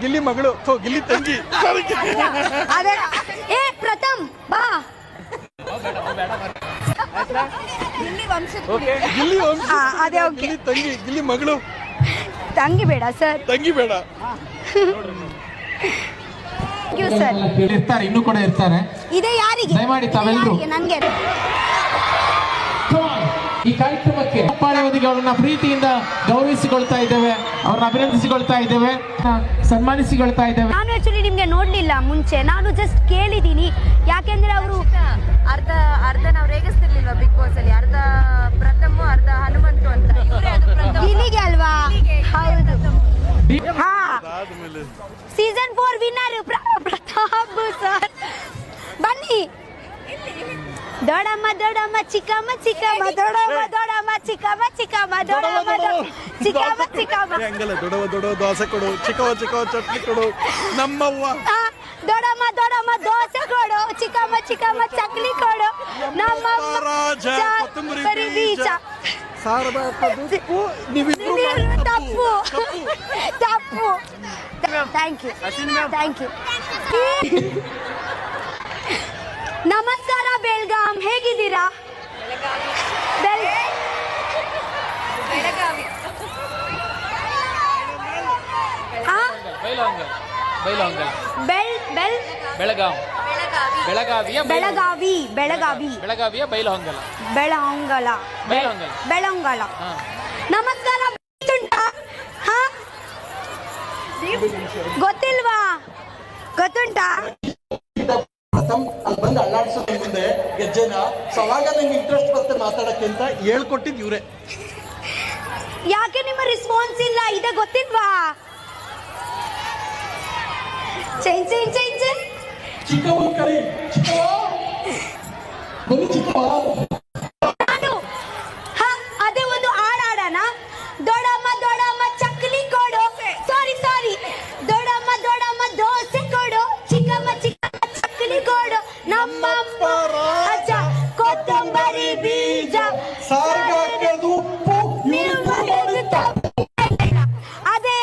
ಗಿಲ್ಲಿ ಮಗಳು ಗಿಲ್ಲಿ ತಂಗಿ. ಅದೇ ಏ ಪ್ರಥಮ್ ಬಾ. ಗಿಲ್ಲಿ ವಂಶ ಅದೇ ಓಕೆ. ಗಿಲ್ಲಿ ತಂಗಿ ಗಿಲ್ಲಿ ಮಗಳು. ತಂಗಿ ಬೇಡ ಸರ್, ತಂಗಿ ಬೇಡ. ಸರ್ ಇರ್ತಾರೆ, ಇನ್ನೂ ಕೂಡ ಇರ್ತಾರೆ. ಇದೆ ಯಾರಿಗೆ? ದಯಮಾಡಿ ತಾವೆಲ್ಲರೂ ನನಗೆ ಈ ಕಾರ್ಯಕ್ರಮಕ್ಕೆ ಅಪ್ಪಾಳೆಯವರಿಗೆ ಅವರನ್ನ ಪ್ರೀತಿಯಿಂದ ಗೌರವಿಸಿಕೊಳ್ತಾ ಇದ್ದೇವೆ, ಅವ್ರನ್ನ ಅಭಿನಂದಿಸಿಕೊಳ್ತಾ ಇದ್ದೇವೆ, ಸನ್ಮಾನಿಸಿಕೊಳ್ತಾ ಇದ್ದೇವೆ. ನಾನು ಆಕ್ಚುಲಿ ನಿಮ್ಗೆ ನೋಡ್ಲಿಲ್ಲ ಮುಂಚೆ, ನಾನು ಜಸ್ಟ್ ಕೇಳಿದ್ದೀನಿ. ಯಾಕೆಂದ್ರೆ ಅವರು ಅರ್ಧ ನಾವು ರೇಗಿಸ್ತಿರ್ಲಿಲ್ವಾ ಬಿಗ್ ಬಾಸ್ ಅಲ್ಲಿ, ಅರ್ಧ ಪ್ರಥಮ ಅರ್ಧ ಹನುಮಂತು ಅಂತ. ಇಲ್ಲಿಗೆ ಅಲ್ವಾ? ಹೌದು. ಹಾ, ಸೀಸನ್ 4 ವಿನ್ನರ್ ಪ್ರತಾಪ್ ಸರ್. ಬನ್ನಿ. ದೊಡಮ್ಮ ದೊಡಮ್ಮ ಚಿಕ್ಕಮ್ಮ ಚಿಕ್ಕಮ್ಮ ದೊಡಮ್ಮ ದೊಡಮ್ಮ ಚಿಕ್ಕಮ್ಮ ಚಿಕ್ಕಮ್ಮ ದೊಡಮ್ಮ ಚಿಕ್ಕಮ್ಮ ಚಿಕ್ಕಮ್ಮ. ಹಂಗಲ್ಲ, ದೊಡವ ದೊಡವ ದೋಸೆ ಕೊಡು, ಚಿಕ್ಕವ ಚಿಕ್ಕವ ಚಟ್ನಿ ಕೊಡು ನಮ್ಮವ್ವ. ದೊಡಮ್ಮ ದೊಡಮ್ಮ ದೋಸೆ ಕೊಡು, ಚಿಕ್ಕಮ್ಮ ಚಿಕ್ಕಮ್ಮ ಚಕ್ಲಿ ಕೊಡು ನಮ್ಮವ್ವ. ಬರೀ ಬೀಜ ಸಾರದ ತಪ್ಪು. ತಪ್ಪು. Thank you. ನಮಸ್ಕಾರ ಬೆಳಗಾಂ, ಹೇಗಿದ್ದೀರಾ? ಬೆಳಂಗಲ. ನಮಸ್ಕಾರ. ಗೊತ್ತಿಲ್ವಾ? ಗೊತ್ತುಂಟಾ? ಅಲ್ಲಿ ಬಂದು ಅಲ್ಲಾಡ್ಸೋದ್ರ ಮುಂದೆ ಗೆಜ್ಜೆನ ಅವಾಗ ನಂಗೆ ಇಂಟ್ರೆಸ್ಟ್ ಬರುತ್ತೆ ಮಾತಾಡಕ್ಕೆ ಅಂತ ಹೇಳ್ಕೊಟ್ಟಿದ್ ಇವ್ರೆ. ಯಾಕೆ ನಿಮ್ಮ ರೆಸ್ಪಾನ್ಸ್ ಇಲ್ಲ? ಇದೆ ಗೊತ್ತಿಲ್ವಾ? ಚೇಂಜ್ ಚಿಕ್ಕವ ಕರಿ ನಾನು ಅದೇ ಒಂದು ಹಾಡಾಡೋಣ. ದೊಡಮ್ಮ ದೊಡಮ್ಮ ಚಕ್ಲಿ ಕೊಡು, ಸಾರಿ ದೊಡಮ್ಮ ದೊಡಮ್ಮ ದೋಸೆ ಕೊಡು, ಚಿಕ್ಕಮ್ಮ ಚಿಕ್ಕಮ್ಮ ಚಕ್ಲಿ ಕೊಡು ನಮ್ಮಮ್ಮ ಅಜ್ಜ ಕೊತ್ತಂಬರಿ ಬೀಜ ಅದೇ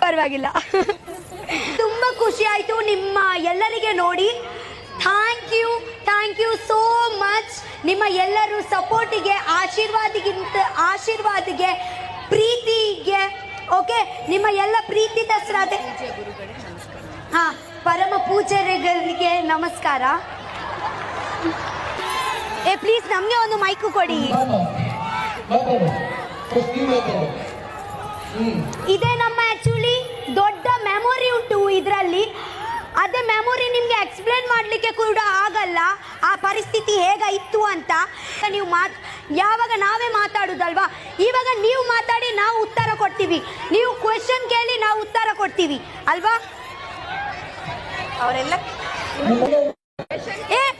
ಪರವಾಗಿಲ್ಲ. ತುಂಬಾ ಖುಷಿ ಆಯ್ತು ನಿಮ್ಮ ಎಲ್ಲರಿಗೆ ನೋಡಿ. Thank you so much. ನಿಮ್ಮ ಎಲ್ಲರೂ ಸಪೋರ್ಟಿಗೆ, ಆಶೀರ್ವಾದಿಗೆ, ಪ್ರೀತಿಗೆ. ಓಕೆ, ನಿಮ್ಮ ಎಲ್ಲ ಪ್ರೀತಿ ಶ್ರದ್ಧೆ. ಪರಮ ಪೂಜಾರಿಗಳಿಗೆ ನಮಸ್ಕಾರ. ಪ್ಲೀಸ್ ನಮ್ಗೆ ಒಂದು ಮೈಕು ಕೊಡಿ. ಇದೇ ನಮ್ಮ ಆಕ್ಚುಲಿ ದೊಡ್ಡ ಮೆಮೊರಿ ಉಂಟು ಇದರಲ್ಲಿ. ಅದೇ ಮೆಮೊರಿ ನಿಮ್ಗೆ ಎಕ್ಸ್ಪ್ಲೇನ್ ಮಾಡ್ಲಿಕ್ಕೆ ಕೂಡ ಆಗಲ್ಲ, ಆ ಪರಿಸ್ಥಿತಿ ಹೇಗಾಯಿತು ಅಂತ. ನೀವು ಯಾವಾಗ ನಾವೇ ಮಾತಾಡುದಲ್ವಾ, ಇವಾಗ ನೀವು ಮಾತಾಡಿ ನಾವು ಉತ್ತರ ಕೊಡ್ತೀವಿ, ನೀವು ಕ್ವೆಶ್ಚನ್ ಕೇಳಿ ನಾವು ಉತ್ತರ ಕೊಡ್ತೀವಿ ಅಲ್ವಾ? ಅವರೆಲ್ಲ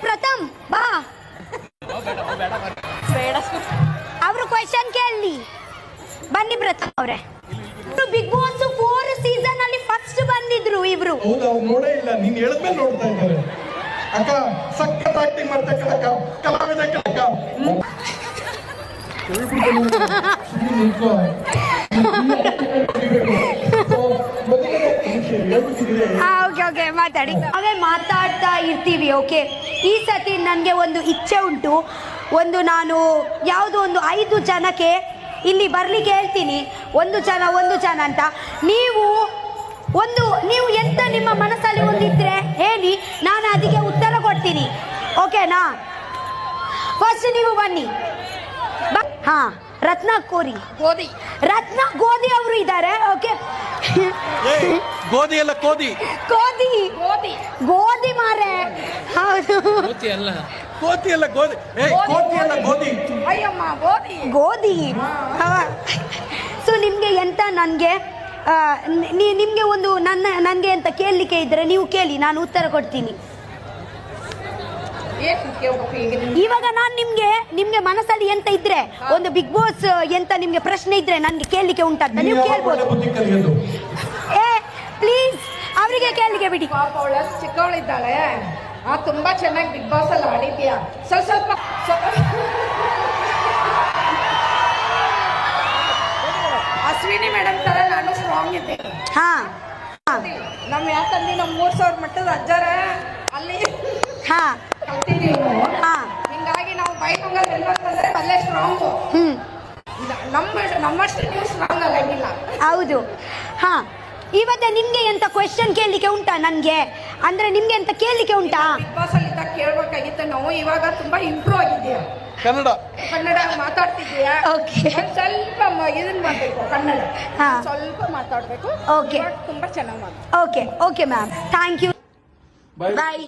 ಪ್ರಥಮ್ ಬಾ. ಅವರು ಕ್ವೆಶ್ಚನ್ ಕೇಳಲಿ. ಬನ್ನಿ ಪ್ರಥಮ್ ಅವರೇ. ಬಿಗ್ ಬಾಸ್ 4 ಸೀಸನ್ ಅಲ್ಲಿ ಫಸ್ಟ್ ಬಂದಿದ್ರು ಇವ್ರು. ನೋಡೇ ಇಲ್ಲ, ನೀನ್ ಹೇಳಿದ್ಮೇಲೆ ನೋಡ್ತಾ ಇದ್ದಾರೆ. ಅಕ್ಕ ಸಖತ್ ಆಕ್ಟಿಂಗ್ ಮಾಡ್ತಕ್ಕ ಕಲಾವಿದ ಅಕ್ಕ. ಓಕೆ ಮಾತಾಡಿ. ಅವೇ ಮಾತಾಡ್ತಾ ಇರ್ತೀವಿ. ಓಕೆ, ಈ ಸತಿ ನನಗೆ ಒಂದು ಇಚ್ಛೆ ಉಂಟು. ನಾನು ಯಾವುದೋ ಒಂದು 5 ಜನಕ್ಕೆ ಇಲ್ಲಿ ಬರ್ಲಿಕ್ಕೆ ಹೇಳ್ತೀನಿ. ಒಂದು ಜನ ಅಂತ ನೀವು ಎಂತ ನಿಮ್ಮ ಮನಸ್ಸಲ್ಲಿ ಒಂದಿದ್ರೆ ಹೇಳಿ, ನಾನು ಅದಕ್ಕೆ ಉತ್ತರ ಕೊಡ್ತೀನಿ. ಓಕೆನಾ? ಫಸ್ಟ್ ನೀವು ಬನ್ನಿ. ರತ್ನ ಗೋಧಿ ಅವರು ಇದ್ದಾರೆ. ಓಕೆ, ಗೋಧಿ ಅಲ್ಲ ಗೋಧಿ ಮಾರೆ. ಹೌದು, ಗೋಧಿ. ಸೊ ನಿಮ್ಗೆ ಎಂತ ನಿಮ್ಗೆ ಒಂದು ನನಗೆ ಅಂತ ಕೇಳಲಿಕ್ಕೆ ಇದ್ರೆ ನೀವು ಕೇಳಿ, ನಾನು ಉತ್ತರ ಕೊಡ್ತೀನಿ. ಇವಾಗ ನಾನು ನಿಮ್ಗೆ ಮನಸ್ಸಲ್ಲಿ ಎಂತ ಇದ್ರೆ, ಒಂದು ಬಿಗ್ ಬಾಸ್ ಎಂತ ನಿಮ್ಗೆ ಪ್ರಶ್ನೆ ಇದ್ರೆ ನನ್ಗೆ ಕೇಳಲಿಕ್ಕೆ ಉಂಟಂತ ನೀವು ಕೇಳ್ಬೋದು. ಪ್ಲೀಸ್ ಅವರಿಗೆ ಕೇಳಲಿಕ್ಕೆ ಬಿಡಿ. ಚಿಕ್ಕವಳಿದ್ದಾಳೆ, ತುಂಬಾ ಚೆನ್ನಾಗಿ ಬಿಗ್ ಬಾಸ್ ಅಲ್ಲಿ ಆಡಿದ್ಯಾ. ಸ್ವಲ್ಪ ಅಶ್ವಿನಿ ಮೇಡಮ್ ತರ ನಾನು ಸ್ಟ್ರಾಂಗ್ ಇದ್ದೆ. ಹಾ ಯಾಕಂದ್ರೆ ನಮ್ಮ 3000 ಮಟ್ಟದ ಅಜ್ಜರ ಅಲ್ಲಿ ಹಾ ಕಲ್ತಿದ್ದೀವಿ ನಾವು. ಹಾ ಹಿಂಗಾಗಿ ನಾವು ಬೈಕಂಗಲ್ ಎಲ್ಲಂತಂದ್ರೆ ಅಲ್ಲೇ ಸ್ಟ್ರಾಂಗ್. ಹ್ಮ್ ನಮ್ಮಷ್ಟು ನೀವು ಸ್ಟ್ರಾಂಗ್ ಆಗಂಗಿಲ್ಲ. ಹೌದು. ಹಾ ಇವತ್ತೆ ನಿಮ್ಗೆ ಎಂತ ಕ್ವೆಶ್ಚನ್ ಕೇಳಲಿಕ್ಕೆ ಉಂಟಾ ನನ್ಗೆ? ಅಂದ್ರೆ ನಿಮ್ಗೆ ಎಂತ ಕೇಳಲಿಕ್ಕೆ ಉಂಟಾ? ಬಿಗ್ ಬಾಸ್ ಅಲ್ಲಿ ಇದ್ದಾಗ ಕೇಳ್ಬೇಕಾಗಿತ್ತು. ನಾವು ಇವಾಗ ತುಂಬಾ ಇಂಪ್ರೂವ್ ಆಗಿದ್ದೀವಿ. ಕನ್ನಡ ಮಾತಾಡ್ತಿದ್ದೀಯಾ? Okay. ಒಂದ್ ಸ್ವಲ್ಪ ಇದನ್ನ ಮಾಡ್ಬೇಕು ಕನ್ನಡ. ಹಾ. ಸ್ವಲ್ಪ ಮಾತಾಡ್ಬೇಕು. Okay. ತುಂಬಾ ಚೆನ್ನಾಗಿ ಮಾತಾಡ್ಬೇಕು. Okay ma'am, thank you, bye.